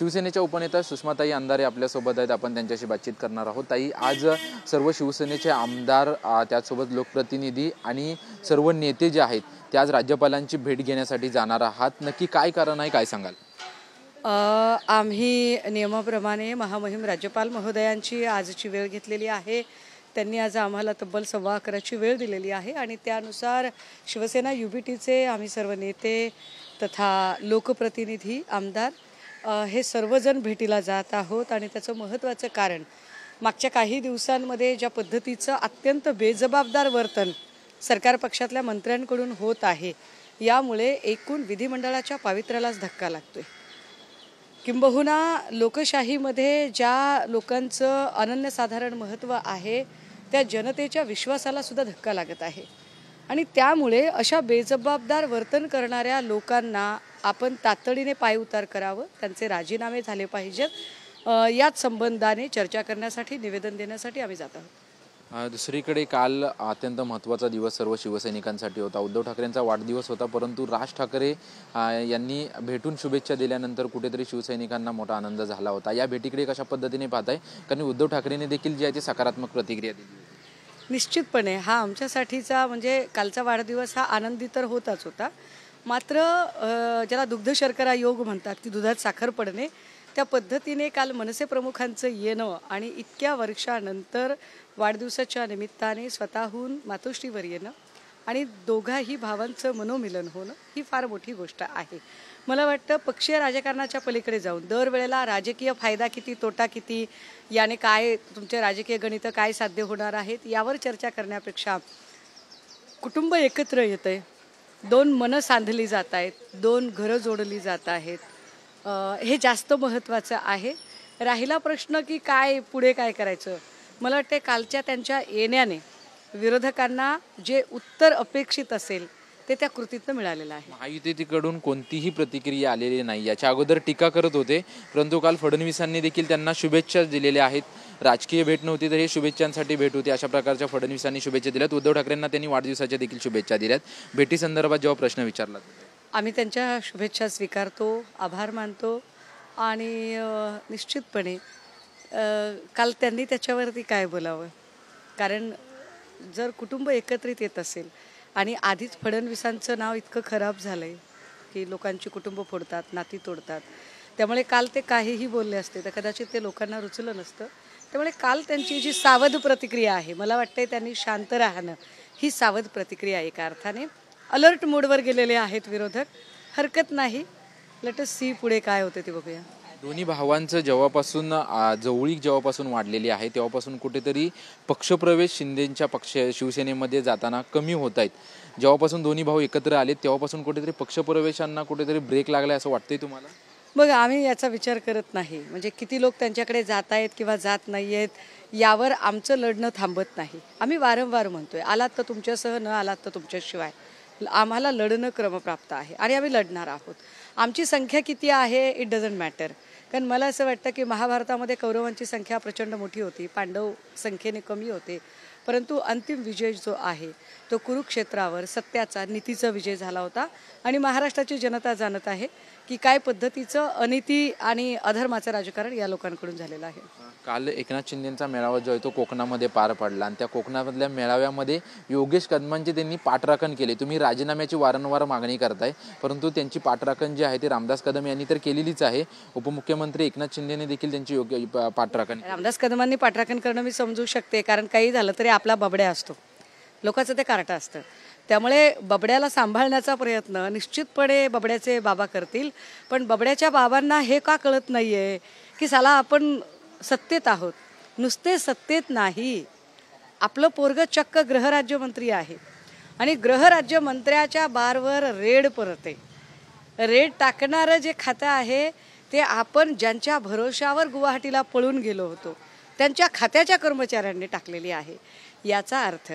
शिवसेनेच्या उपनेता सुषमाताई अंधारे आपल्यासोबत आहेत. आपण त्यांच्याशी बातचीत करणार आहोत. ताई, आज सर्व शिवसेनेचे आमदार, त्याचसोबत लोकप्रतिनिधी आणि सर्व नेते जे आहेत ते आज राज्यपालांची भेट घेण्यासाठी जाणार आहात. नक्की काय कारण आहे, काय सांगाल? आम्ही नियमाप्रमाणे महामहिम राज्यपाल महोदयांची आजची वेळ घेतलेली आहे. त्यांनी आज आम्हाला तब्बल 11:15ची वेळ दिलेली आहे आणि त्यानुसार शिवसेना UBTचे आम्ही सर्व नेते तथा लोकप्रतिनिधी, आमदार हे सर्वजण भेटीला जात आहोत. आणि त्याचं महत्त्वाचं कारण, मागच्या काही दिवसांमध्ये ज्या पद्धतीचं अत्यंत बेजबाबदार वर्तन सरकार पक्षातल्या मंत्र्यांकडून होत आहे, यामुळे एकूण विधिमंडळाच्या पावित्र्यालाच धक्का लागतोय. किंबहुना लोकशाहीमध्ये ज्या लोकांचं अनन्यसाधारण महत्त्व आहे त्या जनतेच्या विश्वासाला सुद्धा धक्का लागत आहे. आणि त्यामुळे अशा बेजबाबदार वर्तन करणाऱ्या लोकांना आपण तातडीने पायउतार करावं, त्यांचे राजीनामे झाले पाहिजेत. याच संबंधाने चर्चा करण्यासाठी, निवेदन देण्यासाठी आम्ही जात आहोत. दुसरीकडे काल अत्यंत महत्त्वाचा दिवस सर्व शिवसैनिकांसाठी होता. उद्धव ठाकरेंचा वाढदिवस होता, परंतु राज ठाकरे यांनी भेटून शुभेच्छा दिल्यानंतर कुठेतरी शिवसैनिकांना मोठा आनंद झाला होता. या भेटीकडे कशा पद्धतीने पाहताय? कारण उद्धव ठाकरेंनी देखील जी आहे ती सकारात्मक प्रतिक्रिया दिली. निश्चितपणे हा आमच्यासाठीचा, म्हणजे कालचा वाढदिवस हा आनंदी तर होताच होता, मात्र ज्याला दुग्ध शर्करा योग म्हणतात की दुधात साखर पडणे, त्या पद्धतीने काल मनसे प्रमुखांचं येणं आणि इतक्या वर्षानंतर वाढदिवसाच्या निमित्ताने स्वतःहून मातोश्रीवर येणं आणि दोघाही भावांचं मनोमिलन होणं ही फार मोठी गोष्ट आहे. मला वाटतं पक्षीय राजकारणाच्या पलीकडे जाऊन दरवेळेला राजकीय फायदा किती, तोटा किती, याने काय तुमचे राजकीय गणितं काय साध्य होणार आहेत यावर चर्चा करण्यापेक्षा कुटुंब एकत्र येतंय, दोन मनं सांधली जात आहेत, दोन घरं जोडली जात आहेत, हे जास्त महत्त्वाचं आहे. राहिला प्रश्न की काय पुढे काय करायचं, मला वाटते कालच्या त्यांच्या येण्याने विरोधकांना जे उत्तर अपेक्षित असेल ते त्या कृतीतनं मिळालेलं आहे. महायुतीकडून कोणतीही प्रतिक्रिया आलेली नाही. याच्या अगोदर टीका करत होते, परंतु काल फडणवीसांनी देखील त्यांना शुभेच्छा दिलेल्या आहेत. राजकीय भेट नव्हती तर हे शुभेच्छांसाठी भेट होती, अशा प्रकारच्या फडणवीसांनी शुभेच्छा दिल्यात. उद्धव ठाकरेंना त्यांनी वाढदिवसाच्या देखील शुभेच्छा दिल्यात. भेटीसंदर्भात जेव्हा प्रश्न विचारला, आम्ही त्यांच्या शुभेच्छा स्वीकारतो, आभार मानतो आणि निश्चितपणे काल त्यांनी त्याच्यावरती काय बोलावं. कारण जर कुटुंब एकत्रित येत असेल आणि आधीच फडणवीसांचं नाव इतकं खराब झालं आहे की लोकांची कुटुंब फोडतात, नाती तोडतात, त्यामुळे काल ते काहीही बोलले असते तर कदाचित ते लोकांना रुचलं नसतं. त्यामुळे काल त्यांची जी सावध प्रतिक्रिया आहे, मला वाटते त्यांनी शांत राहणं ही सावध प्रतिक्रिया. एका अर्थाने अलर्ट मोडवर गेलेले आहेत विरोधक. हरकत नाही, लेट अस सी पुढे काय होते ते बघूया. दोन्ही भावांचं जेव्हापासून जवळीक जेव्हापासून वाढलेली आहे तेव्हापासून कुठेतरी पक्षप्रवेश शिंदेच्या शिवसेनेमध्ये जाताना कमी होत आहेत. जेव्हापासून दोन्ही भाऊ एकत्र आले तेव्हापासून कुठेतरी पक्षप्रवेशांना कुठेतरी ब्रेक लागलाय असं वाटतंय तुम्हाला? बघा, आम्ही याचा विचार करत नाही. म्हणजे किती लोक त्यांच्याकडे जात आहेत किंवा जात नाही आहेत यावर आमचं लढणं थांबत नाही. आम्ही वारंवार म्हणतोय, आलात तर तुमच्यासह, न आलात तर तुमच्याशिवाय. आम्हाला लढणं क्रमप्राप्त आहे आणि आम्ही लढणार आहोत. आमची संख्या किती आहे इट डझंट मॅटर. कारण मला असं वाटतं की महाभारतामध्ये कौरवांची संख्या प्रचंड मोठी होती, पांडव संख्येने कमी होते, परंतु अंतिम विजय जो आहे तो कुरुक्षेत्रावर सत्याचा, नीतीचा विजय झाला होता. आणि महाराष्ट्राची जनता जाणत आहे की काय पद्धतीचं अनिती आणि अधर्माचं राजकारण या लोकांकडून झालेलं आहे. काल एकनाथ शिंदेंचा मेळावा जो आहे तो कोकणामध्ये पार पडला आणि त्या कोकणामधल्या मेळाव्यामध्ये योगेश कदमांची त्यांनी पाठराखण केली. तुम्ही राजीनाम्याची वारंवार मागणी करताय, परंतु त्यांची पाठराखण जी आहे ती रामदास कदम यांनी तर केलेलीच आहे. उपमुख्यमंत्री एकनाथ शिंदेने देखील त्यांची योग्य पाठराखण. रामदास कदमांनी पाठराखण करणं मी समजू शकते, कारण काही झालं तरी आपला बबड्या असतो, लोकांचं ते कार्ट असतं. त्यामुळे बबड्याला सांभाळण्याचा प्रयत्न निश्चितपणे बबड्याचे बाबा करतील. पण बबड्याच्या बाबांना हे का कळत नाही आहे की साला आपण सत्तेत आहोत. नुसते सत्तेत नाही, आपलं पोरगं चक्क गृहराज्यमंत्री आहे आणि गृहराज्यमंत्र्याच्या बारवर रेड परते. रेड टाकणारं जे खातं आहे ते आपण ज्यांच्या भरोशावर गुवाहाटीला पळून गेलो होतो त्यांच्या खात्याच्या कर्मचाऱ्यांनी टाकलेली आहे. याचा अर्थ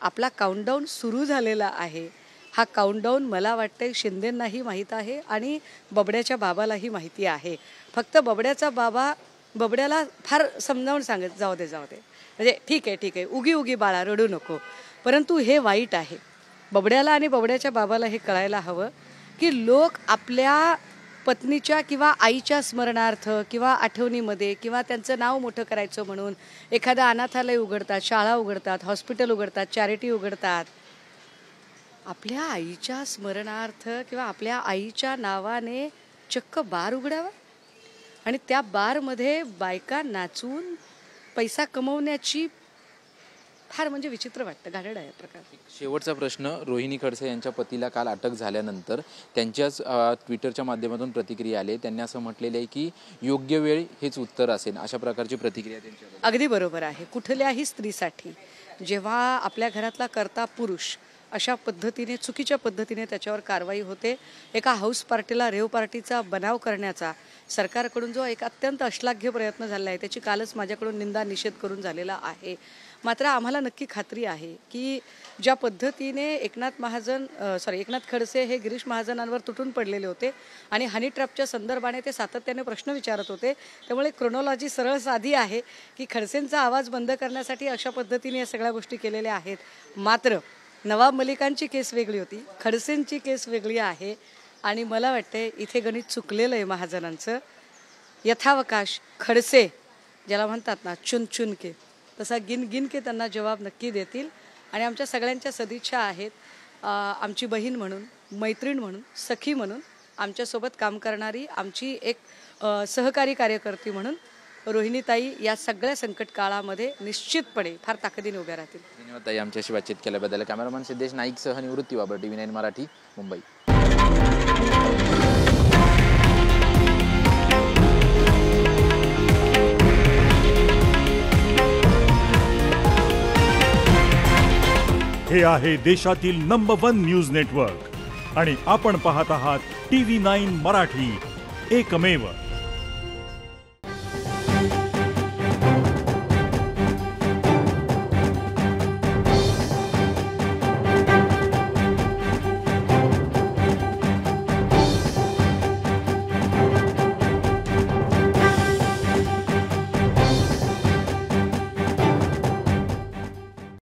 आपला काउंटडाऊन सुरू झालेला आहे. हा काउंटडाऊन मला वाटते शिंदेंनाही माहीत आहे आणि बबड्याच्या बाबालाही माहिती आहे. फक्त बबड्याचा बाबा बबड्याला फार समजावून सांगत जाऊ दे म्हणजे ठीक आहे उगी बाळा रडू नको. परंतु हे वाईट आहे. बबड्याला आणि बबड्याच्या बाबाला हे कळायला हवं की लोक आपल्या पत्नीच्या किंवा आईच्या स्मरणार्थ किंवा आठवणीमध्ये किंवा त्यांचं नाव मोठं करायचं म्हणून एखादं अनाथालय उघडतात, शाळा उघडतात, हॉस्पिटल उघडतात, चॅरिटी उघडतात. आपल्या आईच्या स्मरणार्थ किंवा आपल्या आईच्या नावाने चक्क बार उघडावा आणि त्या बारमध्ये बायका नाचून पैसा कमवण्याची फार म्हणजे विचित्र वाटतं, घाणेरडा आहे प्रकार. शेवटचा प्रश्न, रोहिणी खडसे यांच्या पतीला काल अटक झाल्यानंतर त्यांच्याच ट्विटरच्या माध्यमातून प्रतिक्रिया आली. त्यांनी असं म्हटलेलं आहे की योग्य वेळ हेच उत्तर असेल, अशा प्रकारची प्रतिक्रिया त्यांची. अगदी बरोबर आहे. कुठल्याही स्त्रीसाठी जेव्हा आपल्या घरातला कर्ता पुरुष अशा पद्धतीने चुकीच्या पद्धतीने त्याच्यावर कारवाई होते, एका हाऊस पार्टीला रेव पार्टीचा बनाव करण्याचा सरकारकडून जो एक अत्यंत अश्लाघ्य प्रयत्न झाला आहे त्याची कालच माझ्याकडून निंदा निषेध करून झालेला आहे. मात्र आम्हाला नक्की खात्री आहे की ज्या पद्धतीने एकनाथ खडसे हे गिरीश महाजनांवर तुटून पडलेले होते आणि हनी ट्रॅपच्या संदर्भाने ते सातत्याने प्रश्न विचारत होते, त्यामुळे क्रोनॉलॉजी सरळ साधी आहे की खडसेंचा आवाज बंद करण्यासाठी अशा पद्धतीने या सगळ्या गोष्टी केलेल्या आहेत. मात्र नवाब मलिकांची केस वेगळी होती, खडसेंची केस वेगळी आहे आणि मला वाटते इथे गणित चुकलेलं आहे महाजनांचं. यथावकाश खडसे ज्याला म्हणतात ना चुन चुन के, तसा गिन गिन के त्यांना जवाब नक्की देतील आणि आमच्या सगळ्यांच्या सदिच्छा आहेत. आमची बहीण म्हणून, मैत्रीण म्हणून, सखी म्हणून, आमच्यासोबत काम करणारी आमची एक सहकारी कार्यकर्ती म्हणून रोहिणीताई या सगळ्या संकट काळामध्ये निश्चितपणे फार ताकदीने उभ्या राहतील. धन्यवाद ताई आमच्याशी बातचीत केल्याबद्दल. कॅमेरामॅन सिद्धेश नाईकसह निवृत्ती बाबर, TV9 मराठी, मुंबई. हे आहे देशातील नंबर 1 न्यूज नेटवर्क आणि आपण पाहत आहात TV9 मराठी, एकमेव.